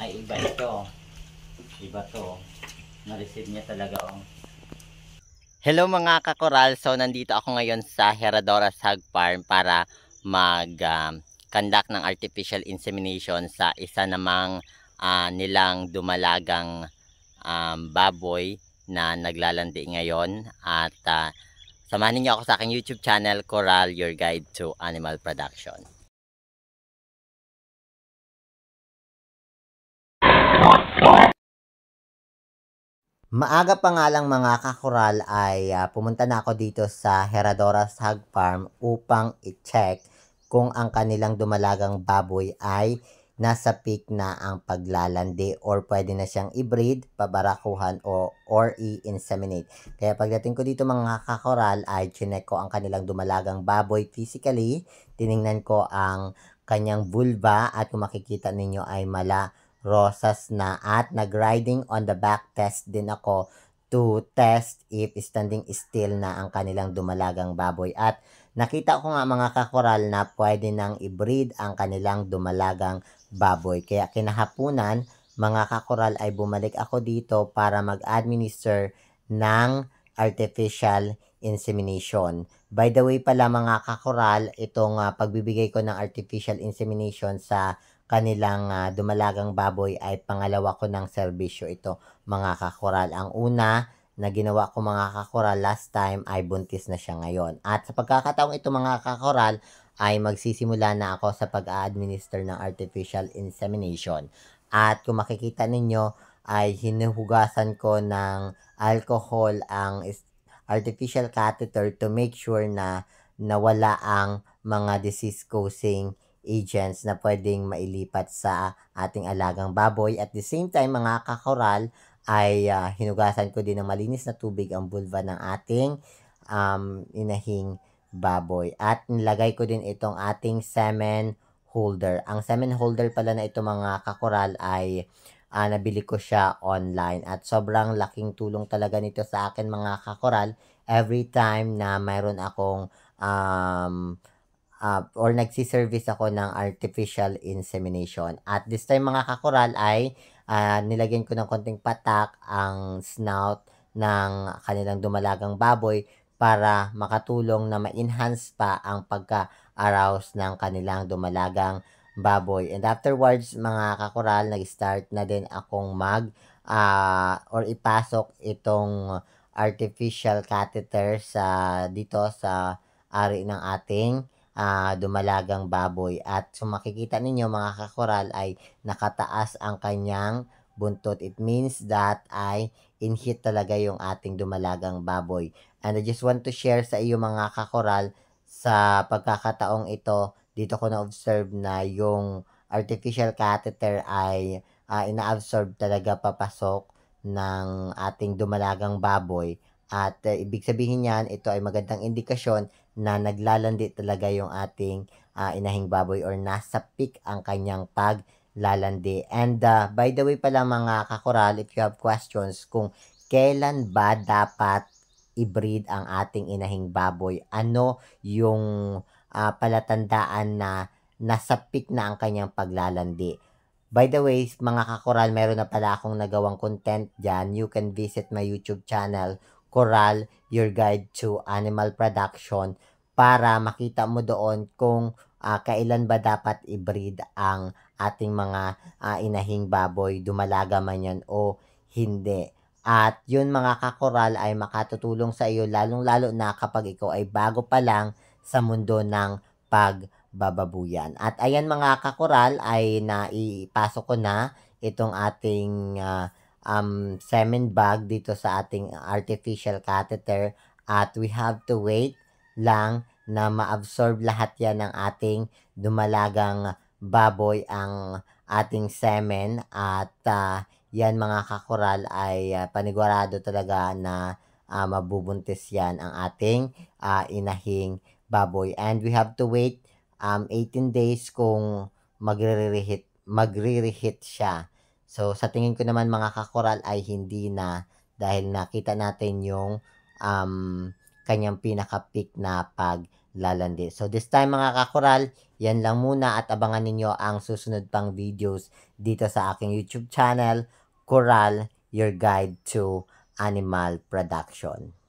Ay, iba ito. Iba to. Na-receive niya talaga, oh. Hello mga kakoral. So, nandito ako ngayon sa Herradores Hog Farm para conduct ng artificial insemination sa isa namang nilang dumalagang baboy na naglalandi ngayon. At samahan niyo ako sa aking YouTube channel, Coral, your guide to animal production. Maaga pa nga lang mga kakoral ay pumunta na ako dito sa Herradores Hog Farm upang i-check kung ang kanilang dumalagang baboy ay nasa peak na ang paglalandi or pwede na siyang i-breed, pabarakuhan or i-inseminate. Kaya pagdating ko dito mga kakoral ay chinek ko ang kanilang dumalagang baboy physically, tiningnan ko ang kanyang vulva at kung makikita ninyo ay rosas na at nag-riding on the back test din ako to test if standing still na ang kanilang dumalagang baboy. At nakita ko nga mga kakoral na pwede nang i-breed ang kanilang dumalagang baboy. Kaya kinahapunan mga kakoral ay bumalik ako dito para mag-administer ng artificial insemination. By the way pala mga kakoral, itong pagbibigay ko ng artificial insemination sa kanilang dumalagang baboy ay pangalawa ko ng serbisyo ito mga kakoral. Ang una na ginawa ko mga kakoral last time ay buntis na siya ngayon. At sa pagkakataong ito mga kakoral ay magsisimula na ako sa pag-a-administer ng artificial insemination. At kung makikita ninyo ay hinuhugasan ko ng alcohol ang artificial catheter to make sure na nawala ang mga disease-causing agents na pwedeng mailipat sa ating alagang baboy. At the same time mga kakoral ay hinugasan ko din ng malinis na tubig ang vulva ng ating inahing baboy. At nilagay ko din itong ating semen holder. Ang semen holder pala na ito mga kakoral ay nabili ko siya online at sobrang laking tulong talaga nito sa akin mga kakoral every time na mayroon akong or nagsiservice ako ng artificial insemination. At this time mga kakoral ay nilagyan ko ng konting patak ang snout ng kanilang dumalagang baboy para makatulong na ma-enhance pa ang pagka-arouse ng kanilang dumalagang baboy. And afterwards mga kakoral, nag-start na din akong or ipasok itong artificial catheter dito sa ari ng ating dumalagang baboy. At so makikita ninyo mga kakoral ay nakataas ang kanyang buntot. It means that ay in-heat talaga yung ating dumalagang baboy. And I just want to share sa iyo mga kakoral sa pagkakataong ito, dito ko na-observe na yung artificial catheter ay ina-absorb talaga papasok ng ating dumalagang baboy. At ibig sabihin niyan, ito ay magandang indikasyon na naglalandi talaga yung ating inahing baboy or nasa peak ang kanyang paglalandi. And by the way pala mga kakoral, if you have questions kung kailan ba dapat i-breed ang ating inahing baboy, ano yung palatandaan na nasa peak na ang kanyang paglalandi. By the way, mga kakoral, meron na pala akong nagawang content dyan. You can visit my YouTube channel, Coral, your guide to animal production, para makita mo doon kung kailan ba dapat i-breed ang ating mga inahing baboy, dumalaga man yan o hindi. At yun mga kakoral ay makatutulong sa iyo lalong-lalo na kapag ikaw ay bago pa lang sa mundo ng pagbababuyan. At ayan mga kakoral ay naipasok ko na itong ating semen bag dito sa ating artificial catheter at we have to wait lang na ma-absorb lahat yan ng ating dumalagang baboy ang ating semen at yan mga kakoral ay panigurado talaga na mabubuntis yan ang ating inahing baboy. And we have to wait 18 days kung magre-reheat siya. So, sa tingin ko naman mga kakoral ay hindi na dahil nakita natin yung kanyang pinaka-peak na paglalandi. So this time mga kakoral, yan lang muna at abangan ninyo ang susunod pang videos dito sa aking YouTube channel, Coral, your guide to animal production.